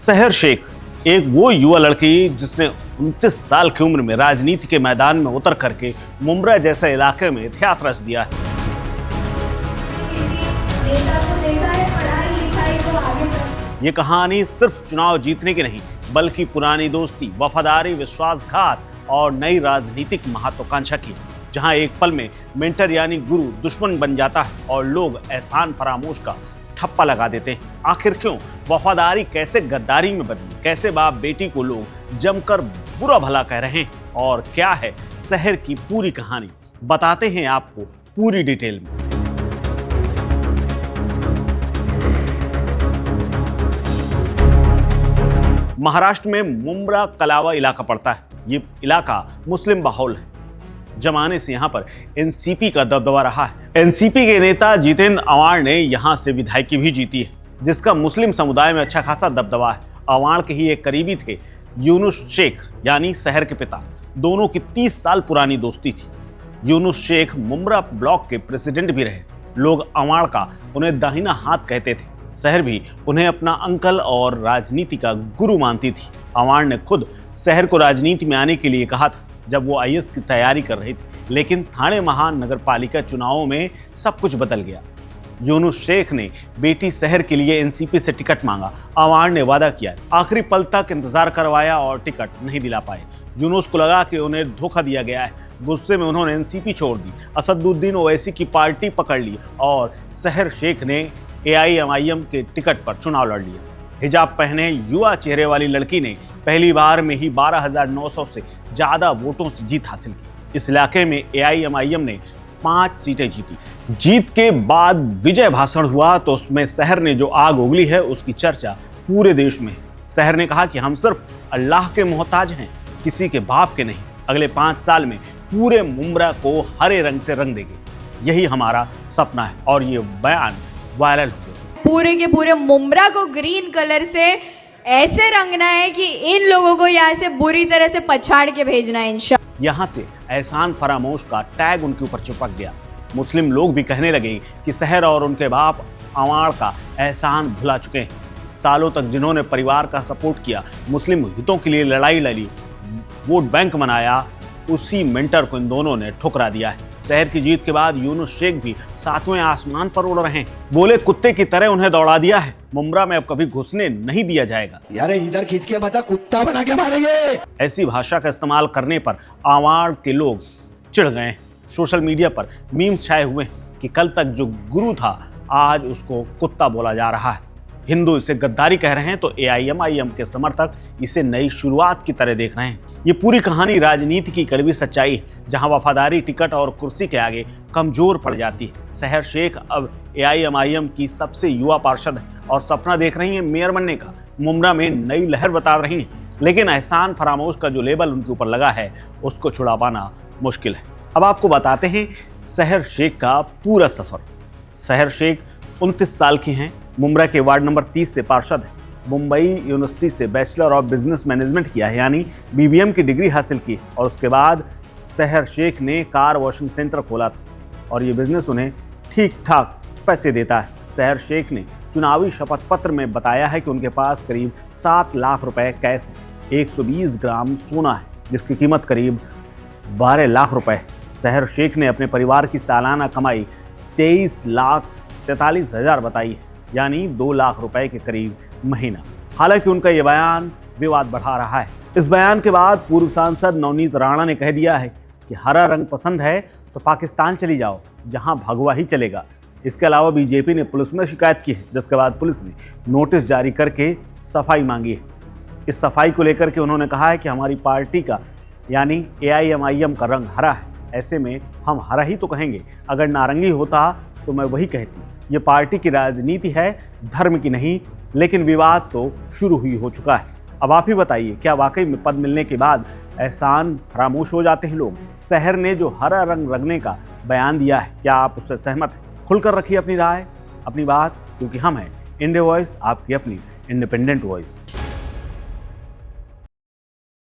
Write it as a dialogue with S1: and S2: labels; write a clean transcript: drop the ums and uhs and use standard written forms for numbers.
S1: सहर शेख एक वो युवा लड़की जिसने 29 साल की उम्र में राजनीति के मैदान में उतर करके मुंब्रा जैसे इलाके में इतिहास रच दिया है। ये कहानी सिर्फ चुनाव जीतने की नहीं, बल्कि पुरानी दोस्ती, वफादारी, विश्वासघात और नई राजनीतिक महत्वाकांक्षा की, जहां एक पल में मेंटर यानी गुरु दुश्मन बन जाता है और लोग एहसान फरामोश का ठप्पा लगा देते हैं। आखिर क्यों? वफादारी कैसे गद्दारी में बदली? कैसे बाप बेटी को लोग जमकर बुरा भला कह रहे हैं? और क्या है सहर की पूरी कहानी? बताते हैं आपको पूरी डिटेल में। महाराष्ट्र में मुंब्रा कलावा इलाका पड़ता है। ये इलाका मुस्लिम बाहुल है। जमाने से यहाँ पर एनसीपी का दबदबा रहा है। एनसीपी के नेता जितेंद्र अवाड़ ने यहाँ से विधायकी भी जीती है, जिसका मुस्लिम समुदाय में अच्छा खासा दबदबा है। अवाड़ के ही एक करीबी थे यूनुस शेख यानी सहर के पिता। दोनों की 30 साल पुरानी दोस्ती थी। यूनुस शेख मुंब्रा ब्लॉक के प्रेसिडेंट भी रहे। लोग अवाड़ का उन्हें दाहिना हाथ कहते थे। सहर भी उन्हें अपना अंकल और राजनीति का गुरु मानती थी। अवाड़ ने खुद सहर को राजनीति में आने के लिए कहा था जब वो आईएएस की तैयारी कर रही थी, लेकिन ठाणे महानगर पालिका चुनावों में सब कुछ बदल गया। यूनुस शेख ने बेटी सहर के लिए एनसीपी से टिकट मांगा। अवाड़ ने वादा किया, आखिरी पल तक इंतजार करवाया और टिकट नहीं दिला पाए। यूनुस को लगा कि उन्हें धोखा दिया गया है। गुस्से में उन्होंने एनसीपी छोड़ दी, असदुद्दीन ओवैसी की पार्टी पकड़ ली और सहर शेख ने एआईएमआईएम के टिकट पर चुनाव लड़ लिया। हिजाब पहने युवा चेहरे वाली लड़की ने पहली बार में ही 12,900 से ज्यादा वोटों से जीत हासिल की। इस इलाके में एआईएमआईएम ने 5 सीटें जीती। जीत के बाद विजय भाषण हुआ तो उसमें सहर ने जो आग उगली है उसकी चर्चा पूरे देश में है। सहर ने कहा कि हम सिर्फ अल्लाह के मोहताज हैं, किसी के बाप के नहीं। अगले 5 साल में पूरे मुंब्रा को हरे रंग से रंग देंगे, यही हमारा सपना है। और ये बयान वायरल हो गया।
S2: पूरे के पूरे मुंब्रा को ग्रीन कलर से ऐसे रंगना है कि इन लोगों को यहाँ से बुरी तरह से पछाड़ के भेजना है इंशाअल्लाह।
S1: यहाँ से एहसान फरामोश का टैग उनके ऊपर चिपक गया। मुस्लिम लोग भी कहने लगे कि सहर और उनके बाप अवाड़ का एहसान भुला चुके हैं। सालों तक जिन्होंने परिवार का सपोर्ट किया, मुस्लिम हितों के लिए लड़ाई लड़ी, वोट बैंक बनाया, उसी मेंटर को इन दोनों ने ठुकरा दिया है। शहर की जीत के बाद यूनुस शेख भी 7वें आसमान पर उड़ रहे हैं। बोले कुत्ते की तरह उन्हें दौड़ा दिया है। मुंब्रा में अब कभी घुसने नहीं दिया जाएगा।
S3: यार इधर खींच के बता, कुत्ता बना के मारेंगे।
S1: ऐसी भाषा का इस्तेमाल करने पर अवाड़ के लोग चिढ़ गए। सोशल मीडिया पर मीम्स छाए हुए कि कल तक जो गुरु था आज उसको कुत्ता बोला जा रहा है। हिंदू इसे गद्दारी कह रहे हैं तो एआईएमआईएम के समर्थक इसे नई शुरुआत की तरह देख रहे हैं। ये पूरी कहानी राजनीति की कड़वी सच्चाई है, जहां वफादारी टिकट और कुर्सी के आगे कमजोर पड़ जाती है। सहर शेख अब एआईएमआईएम की सबसे युवा पार्षद है और सपना देख रही है मेयर बनने का। मुंब्रा में नई लहर बता रही है, लेकिन एहसान फरामोश का जो लेबल उनके ऊपर लगा है उसको छुड़ा पाना मुश्किल है। अब आपको बताते हैं सहर शेख का पूरा सफर। सहर शेख 29 साल की हैं। मुंब्रा के वार्ड नंबर 30 से पार्षद है। मुंबई यूनिवर्सिटी से बैचलर ऑफ बिजनेस मैनेजमेंट किया है, यानी बीबीएम की डिग्री हासिल की और उसके बाद सहर शेख ने कार वॉशिंग सेंटर खोला था और ये बिजनेस उन्हें ठीक ठाक पैसे देता है। सहर शेख ने चुनावी शपथ पत्र में बताया है कि उनके पास करीब 7 लाख रुपए कैश है। 120 ग्राम सोना है जिसकी कीमत करीब 12 लाख रुपए है। सहर शेख ने अपने परिवार की सालाना कमाई 23,43,000 बताई है, यानी 2 लाख रुपए के करीब महीना। हालांकि उनका यह बयान विवाद बढ़ा रहा है। इस बयान के बाद पूर्व सांसद नवनीत राणा ने कह दिया है कि हरा रंग पसंद है तो पाकिस्तान चली जाओ, जहां भगवा ही चलेगा। इसके अलावा बीजेपी ने पुलिस में शिकायत की है, जिसके बाद पुलिस ने नोटिस जारी करके सफाई मांगी है। इस सफाई को लेकर के उन्होंने कहा है कि हमारी पार्टी का यानी एआईएमआईएम का रंग हरा है, ऐसे में हम हरा ही तो कहेंगे। अगर नारंगी होता तो मैं वही कहती। ये पार्टी की राजनीति है, धर्म की नहीं। लेकिन विवाद तो शुरू ही हो चुका है। अब आप ही बताइए, क्या वाकई में पद मिलने के बाद एहसान फरामोश हो जाते हैं लोग? सहर ने जो हरा रंग रंगने का बयान दिया है, क्या आप उससे सहमत हैं? खुलकर रखिए अपनी राय, अपनी बात, क्योंकि हम हैं इंडिया वॉइस, आपकी अपनी इंडिपेंडेंट वॉइस।